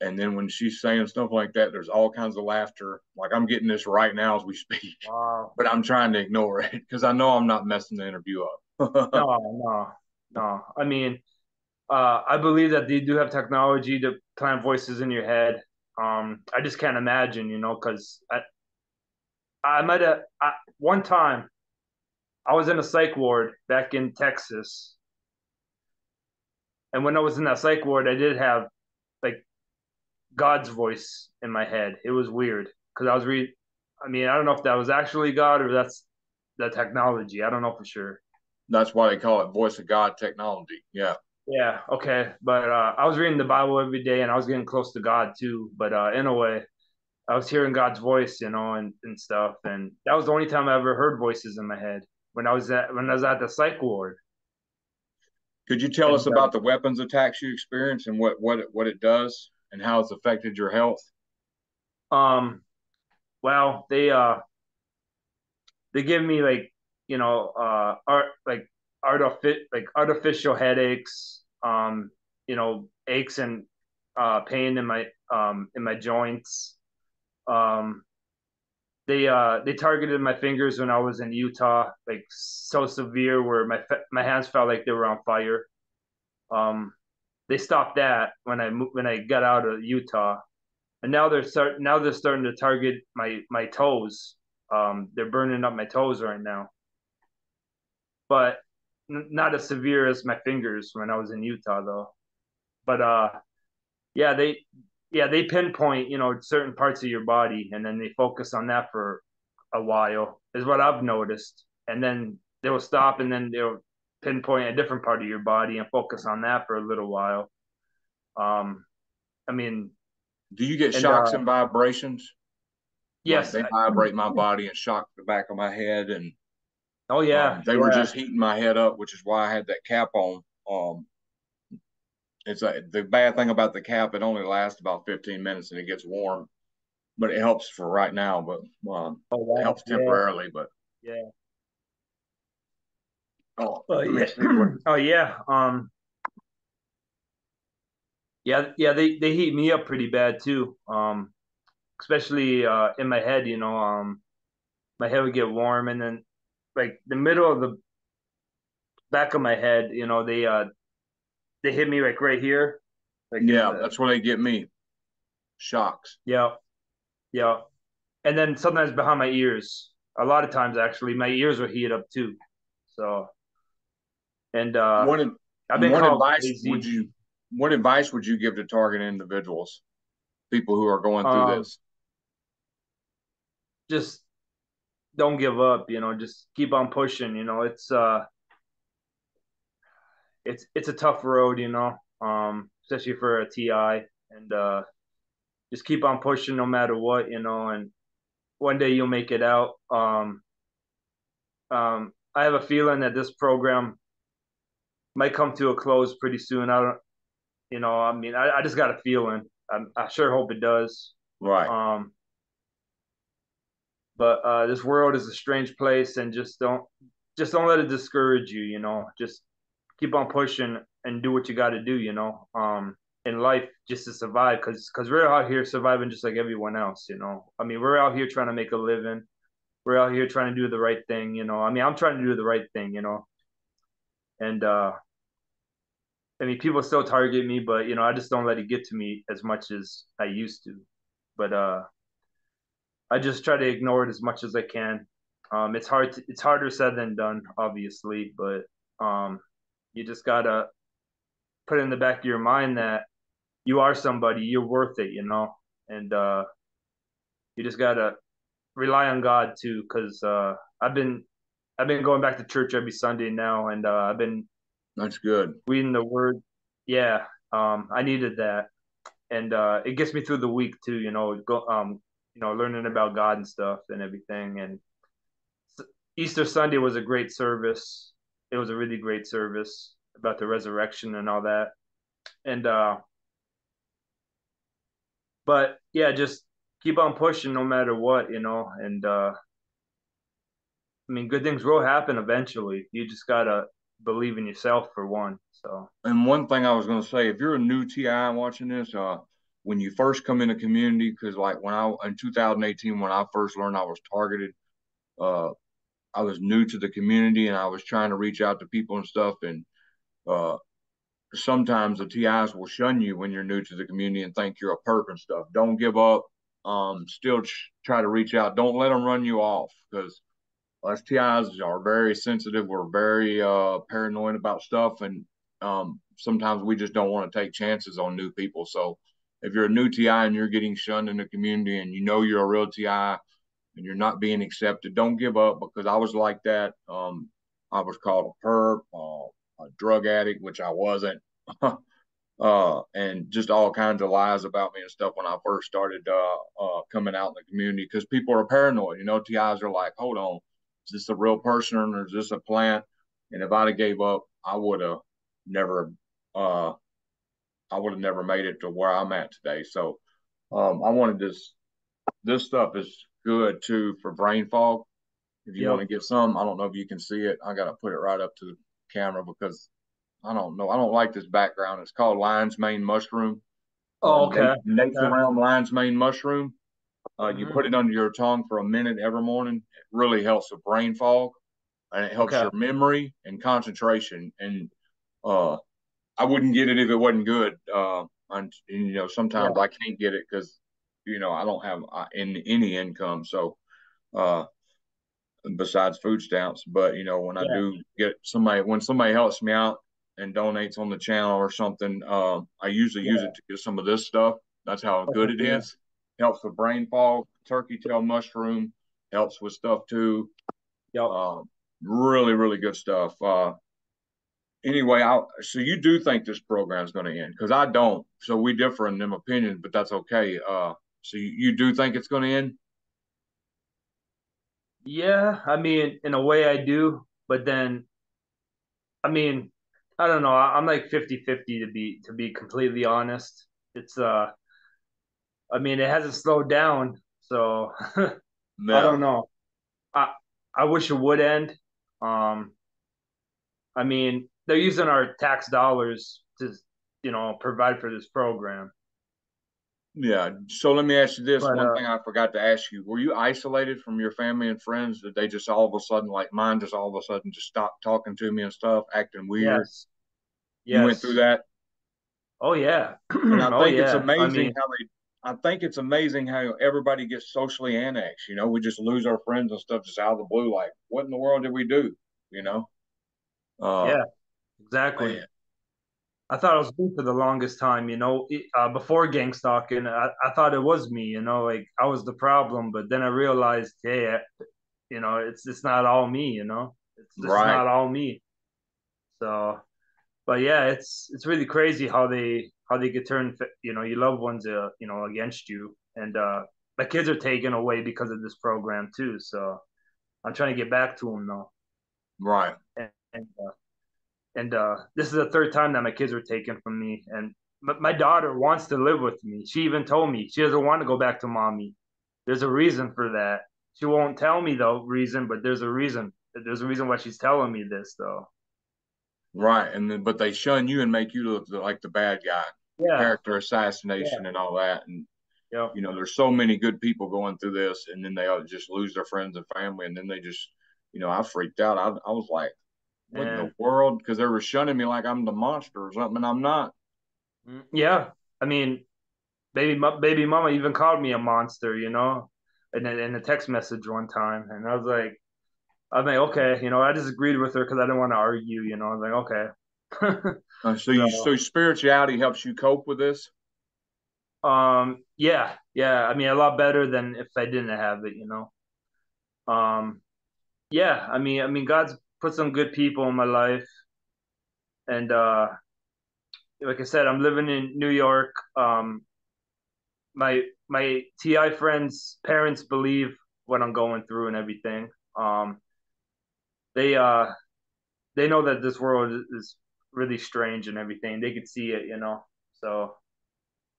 And then when she's saying stuff like that, there's all kinds of laughter. Like I'm getting this right now as we speak, wow. but I'm trying to ignore it because I know I'm not messing the interview up. No, no, no. I believe that they do have technology to plant voices in your head. I just can't imagine, because I might have one time I was in a psych ward back in Texas, and when I was in that psych ward, I did have like God's voice in my head. It was weird because I was read. I don't know if that was actually God or that's the technology. I don't know for sure. That's why they call it voice of God technology. Yeah. Yeah, okay. But I was reading the Bible every day and I was getting close to God too. But in a way, I was hearing God's voice, and stuff. And that was the only time I ever heard voices in my head when I was at the psych ward. Could you tell us And about the weapons attacks you experienced and what it does and how it's affected your health? well, they give me like artificial headaches, aches and pain in my joints. Um, they targeted my fingers when I was in Utah, like so severe where my hands felt like they were on fire. Um, they stopped that when I got out of Utah, and now they're starting to target my toes. They're burning up my toes right now, but not as severe as my fingers when I was in Utah though. But yeah, they pinpoint certain parts of your body, and then they focus on that for a while, is what I've noticed. And then they'll stop, and then they'll pinpoint a different part of your body and focus on that for a little while. Um, I mean, Do you get and shocks and vibrations? Like yes, they vibrate my body and shock the back of my head, and oh yeah, they were yeah, just heating my head up, which is why I had that cap on. It's the bad thing about the cap; it only lasts about 15 minutes and it gets warm, but it helps for right now. But oh it wow, helps yeah, temporarily. But yeah, oh, oh let me yeah, see what. oh yeah, yeah. They heat me up pretty bad too. Especially in my head, my head would get warm, and then like the middle of the back of my head, they hit me like right here, like in Yeah, the that's where they get me shocks. yeah, yeah, and then sometimes behind my ears. A lot of times, actually, my ears were heated up too. So, and What I've been what called advice would crazy. you what advice would you give to target individuals, people who are going through Um, this? just don't give up. Just keep on pushing. It's a tough road. Especially for a TI, and just keep on pushing no matter what. And one day you'll make it out. I have a feeling that this program might come to a close pretty soon. I don't, I mean, I just got a feeling. I sure hope it does. Right. Um, but this world is a strange place, and just don't let it discourage you. Just keep on pushing and do what you got to do. In life just to survive, because we're out here surviving just like everyone else. I mean, we're out here trying to make a living. We're out here trying to do the right thing. I mean, I'm trying to do the right thing. And I mean, people still target me, but I just don't let it get to me as much as I used to. But I just try to ignore it as much as I can. It's harder said than done, obviously, but you just gotta put it in the back of your mind that you are somebody, you're worth it, and you just gotta rely on God too, because I've been going back to church every Sunday now, and I've been That's good. reading the Word. Yeah, I needed that, and it gets me through the week too. Learning about God and stuff and everything. And Easter Sunday was a great service. It was a really great service about the resurrection and all that. And but yeah, just keep on pushing no matter what. And I mean, good things will happen eventually. You just gotta believe in yourself for one. So And one thing I was going to say, if you're a new TI watching this, when you first come in a community, because like when I in 2018 when I first learned I was targeted, uh, I was new to the community and I was trying to reach out to people and stuff, and uh, sometimes the TIs will shun you when you're new to the community and think you're a perp and stuff. Don't give up. Still try to reach out. Don't let them run you off because us TIs are very sensitive. We're very paranoid about stuff, and sometimes we just don't want to take chances on new people. So if you're a new TI and you're getting shunned in the community and you know you're a real TI and you're not being accepted, don't give up because I was like that. I was called a perp, a drug addict, which I wasn't. and just all kinds of lies about me and stuff when I first started coming out in the community because people are paranoid. You know, TIs are like, hold on, is this a real person or is this a plant? And if I'd have gave up, never, uh, I would have never made it to where I'm at today. So I wanted this. This stuff is good too for brain fog. If you want Yep. to get some, I don't know if you can see it. I got to put it right up to the camera because I don't know. I don't like this background. It's called lion's mane mushroom. Oh, okay. Nature Okay. realm lion's mane mushroom. You Hmm. put it under your tongue for a minute every morning. It really helps with brain fog and it helps Okay. your memory and concentration. And uh, I wouldn't get it if it wasn't good. And, you know, sometimes Yeah. I can't get it because, you know, I don't have any income. So, uh, besides food stamps. But you know, when I Yeah. do get somebody, when somebody helps me out and donates on the channel or something, I usually use it Yeah. to get some of this stuff. That's how Oh, good for it sure. is. Helps with brain fog. Turkey tail mushroom helps with stuff too. Yep. Uh, really good stuff. Anyway, so you do think this program is going to end? Because I don't. So we differ in them opinions, but that's okay. So you do think it's going to end? Yeah. I mean, in a way I do, but then I mean, I don't know. I'm like 50-50 to be completely honest. It's I mean, it hasn't slowed down, so I Yeah. don't know. I I wish it would end. Um, I mean, they're using our tax dollars to, provide for this program. Yeah. So let me ask you this. But One thing I forgot to ask you. Were you isolated from your family and friends? Did they just all of a sudden, like mine, just all of a sudden just stop talking to me and stuff, acting weird? yes, You went through yes. that? Oh yeah. And I Oh think it's yeah. I amazing mean, how I think it's amazing how everybody gets socially annexed. You know, we just lose our friends and stuff just out of the blue. Like, what in the world did we do? You know? Uh, yeah, exactly. Man. I thought it was me for the longest time, before gang stalking. I thought it was me, like I was the problem. But then I realized, hey, it's not all me, it's Right. not all me. So, but yeah, it's really crazy how they could turn, your loved ones, against you. And my kids are taken away because of this program too. So I'm trying to get back to them though. Right. And this is the third time that my kids were taken from me. And my daughter wants to live with me. She even told me she doesn't want to go back to mommy. There's a reason for that. She won't tell me the reason, but there's a reason. There's a reason why she's telling me this, though. Right. And then, but they shun you and make you look like the bad guy, Yeah, character yeah, assassination and all that. And yep. you know, there's so many good people going through this, and then they all just lose their friends and family, and then they just, you know, I freaked out. I was like, what in the And world? Because they were shunning me like I'm the monster or something, and I'm not. yeah, I mean, baby mama even called me a monster, and then in a text message one time, and I'm like, okay, I just agreed with her because I didn't want to argue, I was like, okay. So So, spirituality helps you cope with this, yeah, yeah. I mean, a lot better than if I didn't have it. Um, yeah. I mean, God's put some good people in my life, and like I said, I'm living in New York. My TI friends' parents believe what I'm going through and everything. They uh they know that this world is really strange and everything. They could see it. So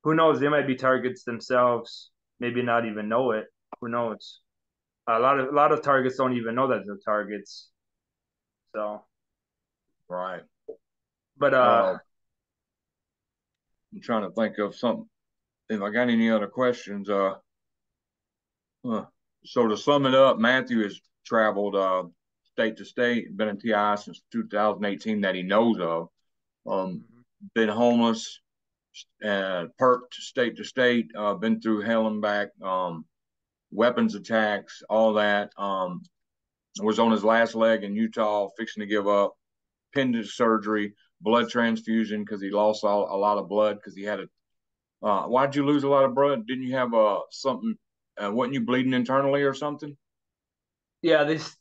who knows? They might be targets themselves. Maybe not even know it. Who knows? A lot of targets don't even know that they're targets. So, right? but Uh, I'm trying to think of something. If I got any other questions, huh. So to sum it up, Matthew has traveled state to state, been in TI since 2018 that he knows of. Um, been homeless, perked state to state, been through hell and back, weapons attacks, all that. Was on his last leg in Utah, fixing to give up, appendix surgery, blood transfusion because he lost a lot of blood because he had a. Why'd you lose a lot of blood? Didn't you have something? Wasn't you bleeding internally or something? yeah, this.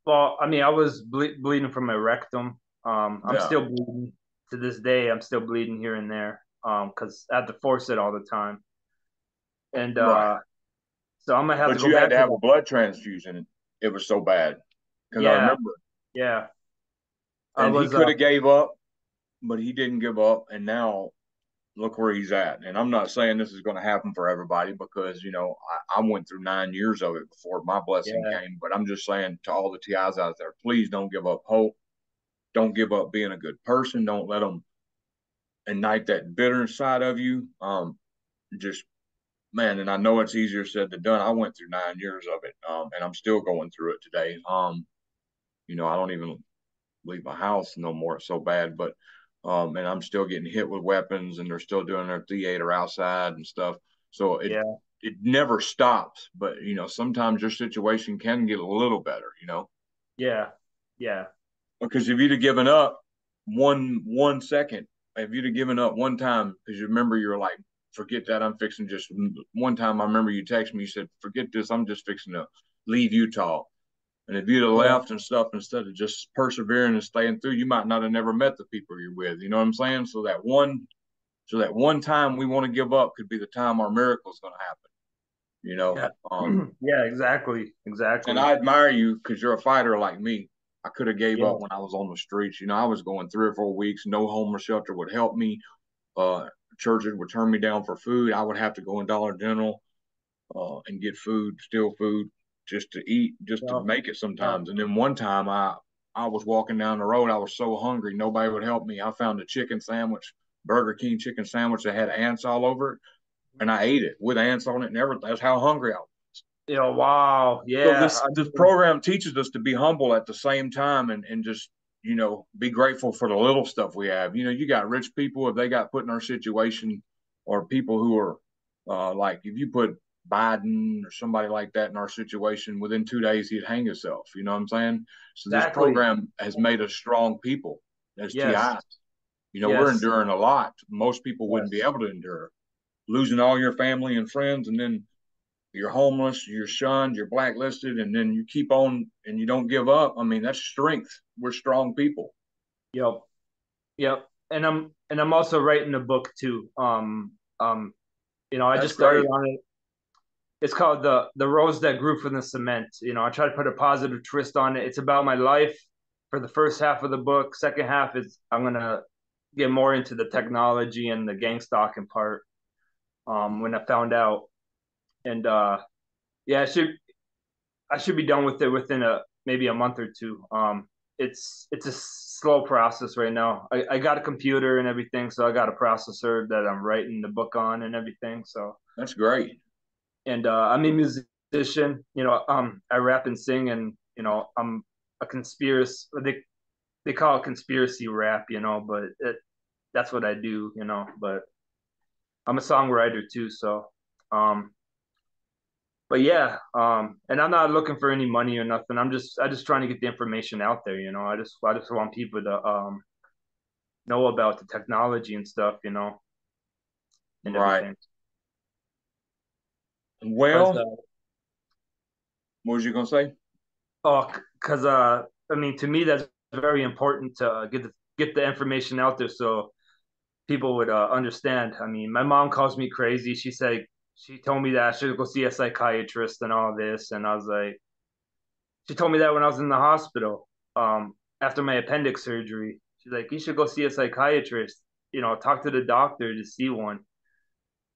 Well, I mean, I was bleeding from my rectum. I'm Yeah. still bleeding. to this day, I'm still bleeding here and there. Because I have to force it all the time, and Right. so I'm gonna have to But go you had back to to have a that. blood transfusion. It was so bad because I Yeah, remember, yeah. I and he was could have gave up, but he didn't give up, and now look where he's at. And I'm not saying this is going to happen for everybody because I went through 9 years of it before my blessing yeah, came. But I'm just saying to all the TIs out there, please don't give up hope. Don't give up being a good person. Don't let them ignite that bitter side of you. Just man, and I know it's easier said than done. I went through 9 years of it, and I'm still going through it today. I don't even leave my house no more. It's so bad, but and I'm still getting hit with weapons, and they're still doing their theater outside and stuff. So yeah, it never stops. But sometimes your situation can get a little better. yeah, yeah, Because if you'd have given up one second, if you'd have given up one time, because you remember you were like, forget that, I'm fixing just one time. I remember you texted me, you said, forget this, I'm just fixing to leave Utah. And if you'd have yeah. left and stuff instead of just persevering and staying through, you might not have never met the people you're with. You know what I'm saying? So that one time we want to give up could be the time our miracle is going to happen. You know, Yeah. Yeah, exactly. and Exactly. I admire you because you're a fighter like me. I could have gave Yeah. up when I was on the streets. I was going 3 or 4 weeks. No homeless shelter would help me. Churches would turn me down for food. I would have to go in Dollar General and get food, steal food, just to eat, just to Yeah. make it Yeah. sometimes. And then one time I was walking down the road. I was so hungry, nobody would help me. I found a chicken sandwich, Burger King chicken sandwich that had ants all over it, and I ate it with ants on it and everything. That's how hungry I was. Yeah. Wow. So Yeah. this program teaches us to be humble at the same time and just be grateful for the little stuff we have. You got rich people if they got put in our situation, or people who are like if you put Biden or somebody like that in our situation, within 2 days he'd hang himself. You know what I'm saying? So this Exactly. program has made us strong people as Yes. TIs. We're Yes. enduring a lot. Most people wouldn't be Yes. able to endure losing all your family and friends, and then you're homeless, you're shunned, you're blacklisted, and then you keep on and you don't give up. I mean, that's strength. We're strong people. Yep. Yep. And I'm also writing a book too. I That's just started great. on it. It's called the Rose That Grew from the Cement. I try to put a positive twist on it. It's about my life for the first half of the book. Second half is I'm gonna get more into the technology and the gang stalking part. When I found out, and yeah, I should be done with it within maybe a month or two. It's a slow process right now. I got a computer and everything, so I got a processor that I'm writing the book on and everything. So, That's great. and I'm a musician. I rap and sing, and I'm a conspiracy. They call it conspiracy rap, but that's what I do. But I'm a songwriter too. So, um, but yeah, and I'm not looking for any money or nothing. I just trying to get the information out there. I just want people to know about the technology and stuff. And Right. everything. Cause Well, what was you gonna say? cause I mean, to me that's very important to get the information out there so people would understand. I mean, my mom calls me crazy. She told me that I should go see a psychiatrist and all this, and I was like, she told me that when I was in the hospital, after my appendix surgery. She's like, you should go see a psychiatrist. Talk to the doctor to see one.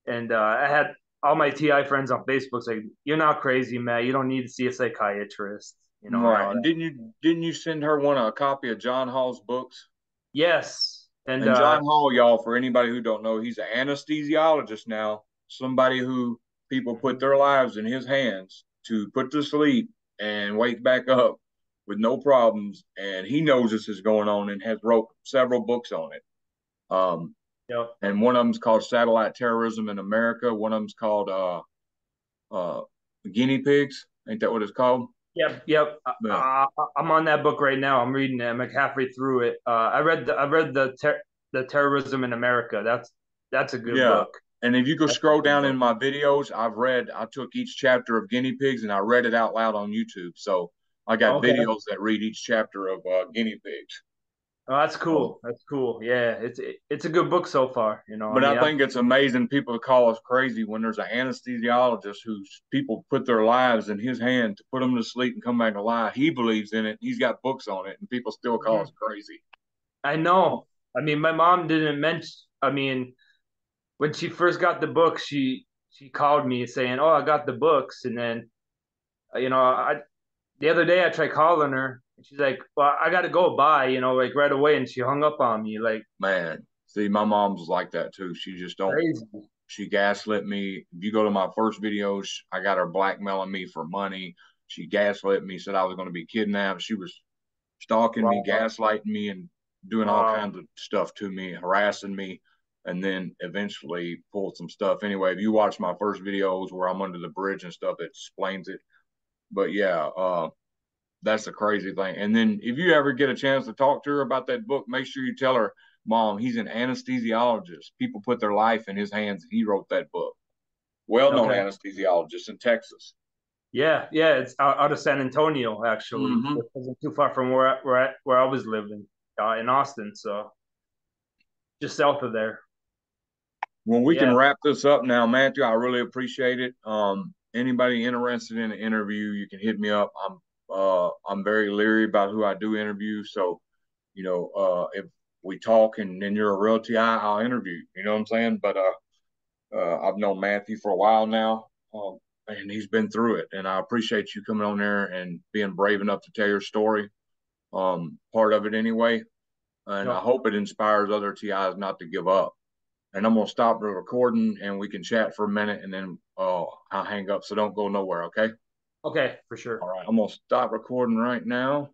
And I had all my TI friends on Facebook say, "You're not crazy, man. You don't need to see a psychiatrist." And Right. all And that. didn't you send her a copy of John Hall's books? Yes, and And John Hall, y'all, for anybody who don't know, he's an anesthesiologist now. Somebody who people put their lives in his hands to put to sleep and wake back up with no problems. And he knows this is going on and has wrote several books on it. Um, yep, and one of them's called Satellite Terrorism in America. One of them's called uh, Guinea Pigs. Ain't that what it's called? yep. Yeah. I'm on that book right now. I'm reading it. I'm like halfway through it. I read the terrorism in America. That's a good Yeah. book. And if you go That's a scroll good down in book. my videos, I took each chapter of Guinea Pigs and I read it out loud on YouTube. So I got Okay, videos that read each chapter of Guinea Pigs. Oh, that's Um, cool. That's cool. Yeah, it's a good book so far. I but I mean, think it's amazing people call us crazy when there's an anesthesiologist who's people put their lives in his hand to put them to sleep and come back alive. He believes in it. He's got books on it, and people still call us crazy. I know. I mean, my mom didn't mention. I mean, when she first got the book, she called me saying, "Oh, I got the books," and then I the other day I tried calling her, and she's like, "Well, I got to go by," like right away, and she hung up on me, like Man, see, my mom's like that too. She just don't. crazy. She gaslit me. If you go to my first videos, I got her blackmailing me for money. She gaslit me, said I was going to be kidnapped. She was stalking me, Wow, gaslighting me, and doing all wow, kinds of stuff to me, harassing me, and then eventually pulled some stuff. Anyway, if you watch my first videos where I'm under the bridge and stuff, it explains it. But yeah, that's the crazy thing. And then if you ever get a chance to talk to her about that book, make sure you tell her, Mom, he's an anesthesiologist. People put their life in his hands. He wrote that book. Well known okay, anesthesiologist in Texas. yeah, yeah. It's out of San Antonio, actually. Mm-hmm. It wasn't too far from where I was living, in Austin, so just south of there. Well, we can Yeah, wrap this up now, Matthew. I really appreciate it. Anybody interested in an interview, you can hit me up. I'm very leery about who I do interview. So, if we talk and then you're a real TI, I'll interview. You know what I'm saying? But I've known Matthew for a while now, and he's been through it. And I appreciate you coming on there and being brave enough to tell your story. Part of it anyway, and I no, hope it inspires other TIs not to give up. And I'm gonna stop the recording and we can chat for a minute and then I'll hang up. So don't go nowhere, okay? okay, for sure. All right, I'm gonna stop recording right now.